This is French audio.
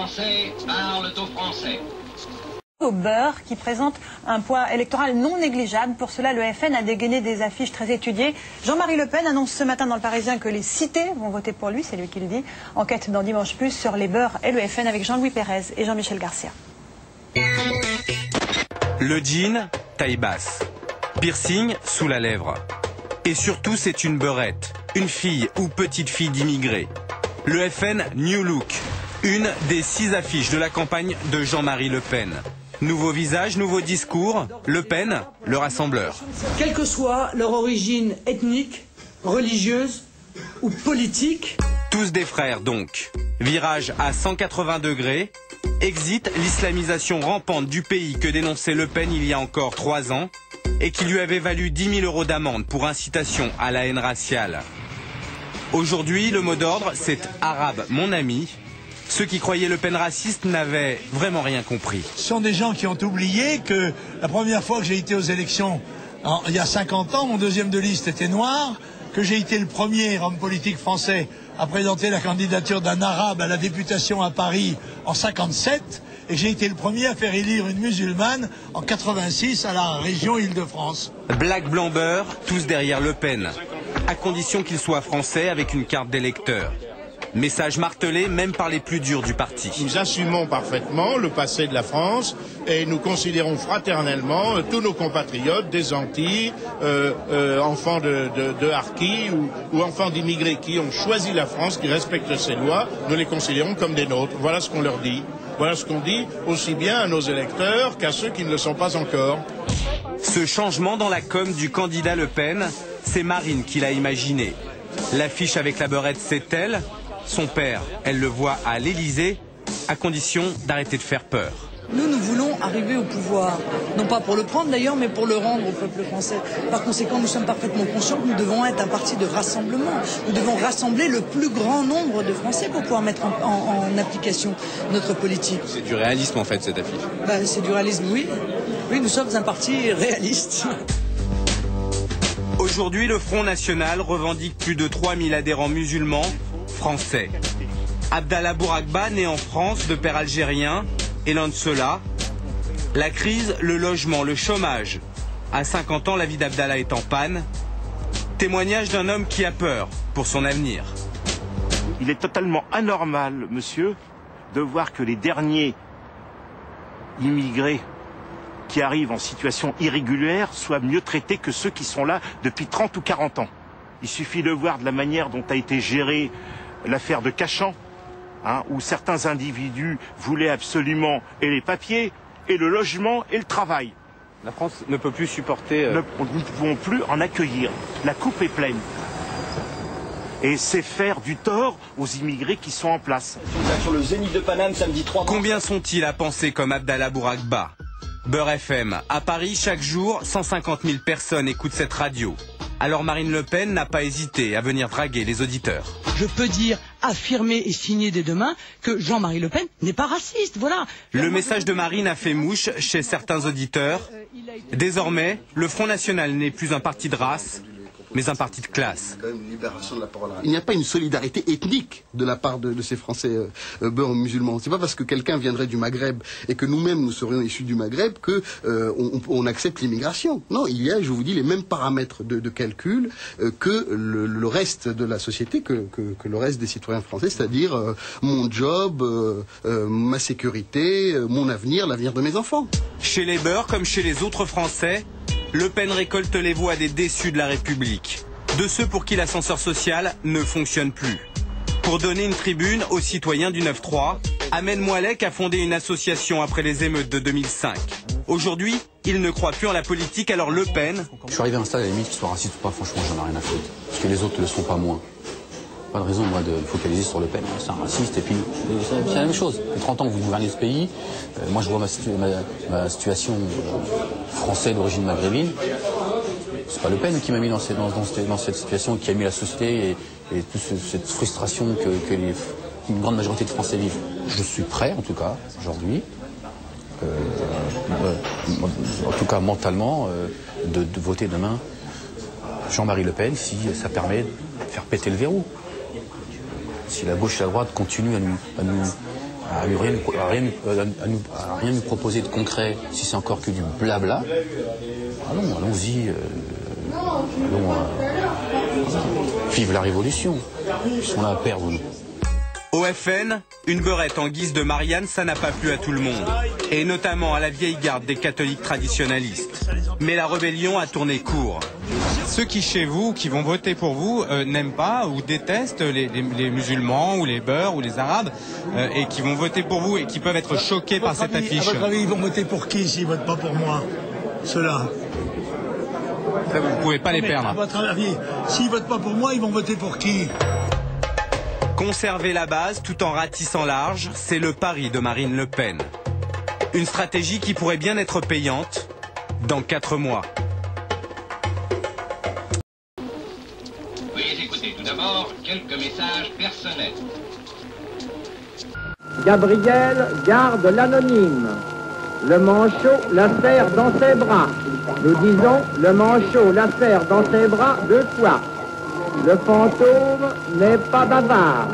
Français parlent aux Français. Au beurre, qui présente un poids électoral non négligeable. Pour cela, le FN a dégainé des affiches très étudiées. Jean-Marie Le Pen annonce ce matin dans le Parisien que les cités vont voter pour lui, c'est lui qui le dit. Enquête dans Dimanche Plus sur les beurs et le FN avec Jean-Louis Pérez et Jean-Michel Garcia. Le jean, taille basse. Piercing sous la lèvre. Et surtout, c'est une beurette. Une fille ou petite fille d'immigrés. Le FN New Look. Une des 6 affiches de la campagne de Jean-Marie Le Pen. Nouveau visage, nouveau discours, Le Pen, le rassembleur. Quelle que soit leur origine ethnique, religieuse ou politique. Tous des frères donc. Virage à 180 degrés. Exit l'islamisation rampante du pays que dénonçait Le Pen il y a encore 3 ans et qui lui avait valu 10 000 € d'amende pour incitation à la haine raciale. Aujourd'hui, le mot d'ordre, c'est « Arabe, mon ami ». Ceux qui croyaient Le Pen raciste n'avaient vraiment rien compris. Ce sont des gens qui ont oublié que la première fois que j'ai été aux élections, il y a 50 ans, mon deuxième de liste était noir, que j'ai été le premier homme politique français à présenter la candidature d'un arabe à la députation à Paris en 57, et j'ai été le premier à faire élire une musulmane en 86 à la région Île-de-France. Black blanc beurre, tous derrière Le Pen, à condition qu'il soit français avec une carte d'électeur. Message martelé même par les plus durs du parti. Nous assumons parfaitement le passé de la France et nous considérons fraternellement tous nos compatriotes des Antilles, enfants de harkis ou enfants d'immigrés qui ont choisi la France, qui respectent ses lois, nous les considérons comme des nôtres. Voilà ce qu'on leur dit. Voilà ce qu'on dit aussi bien à nos électeurs qu'à ceux qui ne le sont pas encore. Ce changement dans la com du candidat Le Pen, c'est Marine qui l'a imaginé. L'affiche avec la beurette, c'est elle. Son père, elle le voit à l'Élysée, à condition d'arrêter de faire peur. Nous voulons arriver au pouvoir, non pas pour le prendre d'ailleurs, mais pour le rendre au peuple français. Par conséquent, nous sommes parfaitement conscients que nous devons être un parti de rassemblement. Nous devons rassembler le plus grand nombre de Français pour pouvoir mettre en application notre politique. C'est du réalisme en fait cette affiche. C'est du réalisme, oui. Oui, nous sommes un parti réaliste. Aujourd'hui, le Front National revendique plus de 3000 adhérents musulmans français. Abdallah Bouragba, né en France de père algérien, est l'un de ceux-là. La crise, le logement, le chômage. À 50 ans, la vie d'Abdallah est en panne. Témoignage d'un homme qui a peur pour son avenir. Il est totalement anormal, monsieur, de voir que les derniers immigrés qui arrivent en situation irrégulière soient mieux traités que ceux qui sont là depuis 30 ou 40 ans. Il suffit de voir de la manière dont a été gérée l'affaire de Cachan, où certains individus voulaient absolument et les papiers, et le logement, et le travail. La France ne peut plus supporter... Nous ne pouvons plus en accueillir. La coupe est pleine. Et c'est faire du tort aux immigrés qui sont en place. Sur le Zénith de Paname, samedi 3 mars. Combien sont-ils à penser comme Abdallah Bouragba? Beurre FM. À Paris, chaque jour, 150 000 personnes écoutent cette radio. Alors Marine Le Pen n'a pas hésité à venir draguer les auditeurs. Je peux dire, affirmer et signer dès demain que Jean-Marie Le Pen n'est pas raciste, voilà. Le message de Marine a fait mouche chez certains auditeurs. Désormais, le Front National n'est plus un parti de race, mais un parti de classe. Il n'y a pas une solidarité ethnique de la part de ces Français beurre musulmans. C'est pas parce que quelqu'un viendrait du Maghreb et que nous-mêmes nous serions issus du Maghreb que on accepte l'immigration. Non, il y a, je vous dis, les mêmes paramètres de calcul que le reste de la société, que le reste des citoyens français, c'est-à-dire mon job, ma sécurité, mon avenir, l'avenir de mes enfants. Chez les beurs comme chez les autres Français, Le Pen récolte les voix des déçus de la République, de ceux pour qui l'ascenseur social ne fonctionne plus. Pour donner une tribune aux citoyens du 9-3, Ahmed Moualek a fondé une association après les émeutes de 2005. Aujourd'hui, il ne croit plus en la politique, alors Le Pen... Je suis arrivé à un stade à la limite qu'il soit raciste ou pas, franchement j'en ai rien à foutre. Parce que les autres ne le sont pas moins. Pas de raison, moi, de focaliser sur Le Pen. C'est un raciste, et puis c'est la même chose. Ça fait 30 ans que vous gouvernez ce pays. Moi, je vois ma situation française d'origine maghrébine. C'est pas Le Pen qui m'a mis dans cette situation, qui a mis la société et toute cette frustration qu'une grande majorité de Français vivent. Je suis prêt, en tout cas, aujourd'hui, en tout cas mentalement, de voter demain Jean-Marie Le Pen si ça permet de faire péter le verrou. Si la gauche et la droite continuent à rien nous proposer de concret, si c'est encore que du blabla, allons-y. Vive la révolution. Ils sont là à perdre, nous. Au FN, une beurette en guise de Marianne, ça n'a pas plu à tout le monde, et notamment à la vieille garde des catholiques traditionnalistes. Mais la rébellion a tourné court. Ceux qui, chez vous, qui vont voter pour vous, n'aiment pas ou détestent les musulmans ou les beurs ou les arabes, et qui vont voter pour vous et qui peuvent être choqués par cette affiche. À votre avis, ils vont voter pour qui s'ils votent pas pour moi? Ceux-là. Ça, vous ne pouvez pas les perdre. À votre avis, s'ils votent pas pour moi, ils vont voter pour qui? Conserver la base tout en ratissant large, c'est le pari de Marine Le Pen. Une stratégie qui pourrait bien être payante dans 4 mois. Veuillez écouter tout d'abord quelques messages personnels. Gabriel garde l'anonyme. Le manchot la serre dans ses bras. Nous disons, le manchot la serre dans ses bras 2 fois. Le fantôme n'est pas bavard.